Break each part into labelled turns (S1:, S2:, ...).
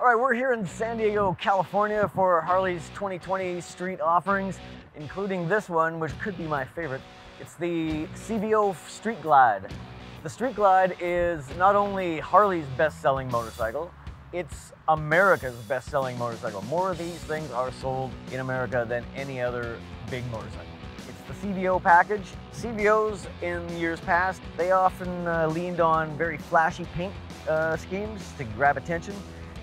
S1: All right, we're here in San Diego, California for Harley's 2020 street offerings, including this one, which could be my favorite. It's the CVO Street Glide. The Street Glide is not only Harley's best-selling motorcycle, it's America's best-selling motorcycle. More of these things are sold in America than any other big motorcycle. It's the CVO package. CVOs in years past, they often leaned on very flashy paint schemes to grab attention.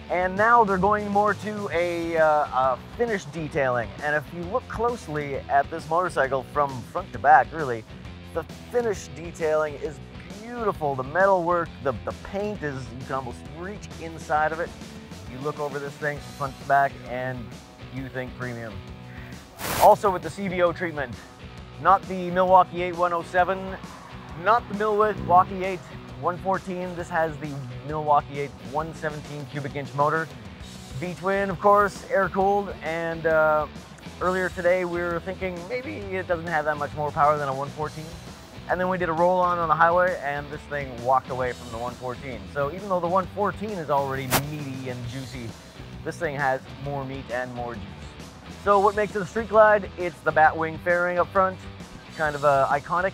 S1: And now they're going more to a finish detailing. And if you look closely at this motorcycle from front to back, really, the finish detailing is beautiful. The metal work, the paint is, you can almost reach inside of it. You look over this thing from front to back and you think premium. Also with the CVO treatment, not the Milwaukee 8 107, not the Milwaukee 8 114. This has the Milwaukee 8 117 cubic inch motor. V-twin, of course, air-cooled, and earlier today we were thinking maybe it doesn't have that much more power than a 114. And then we did a roll-on on the highway and this thing walked away from the 114. So even though the 114 is already meaty and juicy, this thing has more meat and more juice. So what makes it a Street Glide? It's the batwing fairing up front, kind of iconic,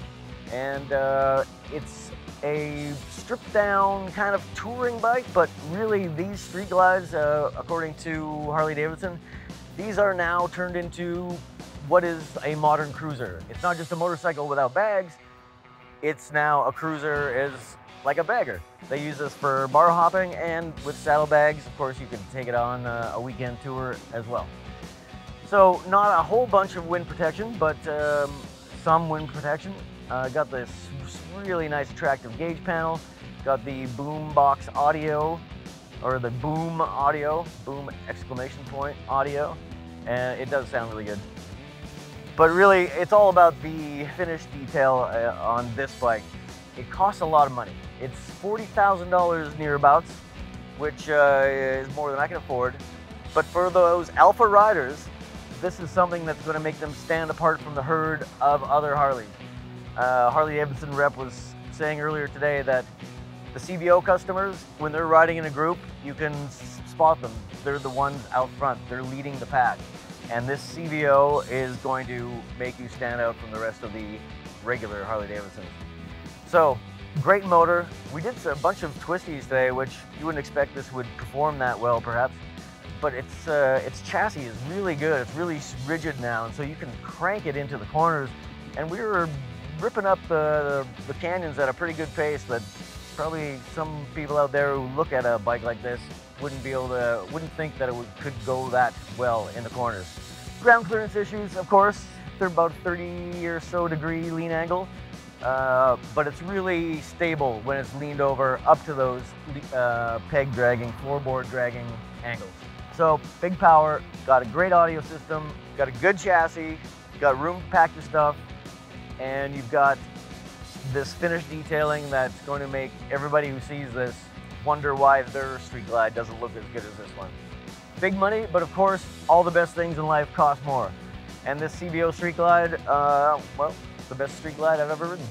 S1: and it's a stripped down kind of touring bike, but really these Street Glides, according to Harley-Davidson, these are now turned into what is a modern cruiser. It's not just a motorcycle without bags, it's now a cruiser is like a bagger. They use this for bar hopping, and with saddlebags, of course, you can take it on a weekend tour as well. So not a whole bunch of wind protection, but some wind protection. Got this really nice attractive gauge panel. Got the boom box audio, or the boom audio, boom exclamation point audio, and it does sound really good. But really, it's all about the finish detail on this bike. It costs a lot of money. It's $40,000 nearabouts, which is more than I can afford. But for those alpha riders, this is something that's going to make them stand apart from the herd of other Harleys. Harley-Davidson rep was saying earlier today that the CVO customers, when they're riding in a group, you can spot them. They're the ones out front. They're leading the pack. And this CVO is going to make you stand out from the rest of the regular Harley-Davidsons. So, great motor. We did a bunch of twisties today, which you wouldn't expect this would perform that well, perhaps. But its chassis is really good. It's really rigid now, and so you can crank it into the corners. And we were ripping up the canyons at a pretty good pace that probably some people out there who look at a bike like this wouldn't think that it could go that well in the corners. Ground clearance issues, of course. They're about 30 or so degree lean angle, but it's really stable when it's leaned over up to those peg dragging, floorboard dragging angles. So big power, got a great audio system, got a good chassis, got room to pack your stuff, and you've got this finish detailing that's going to make everybody who sees this wonder why their Street Glide doesn't look as good as this one. Big money, but of course, all the best things in life cost more. And this CVO Street Glide, well, it's the best Street Glide I've ever ridden.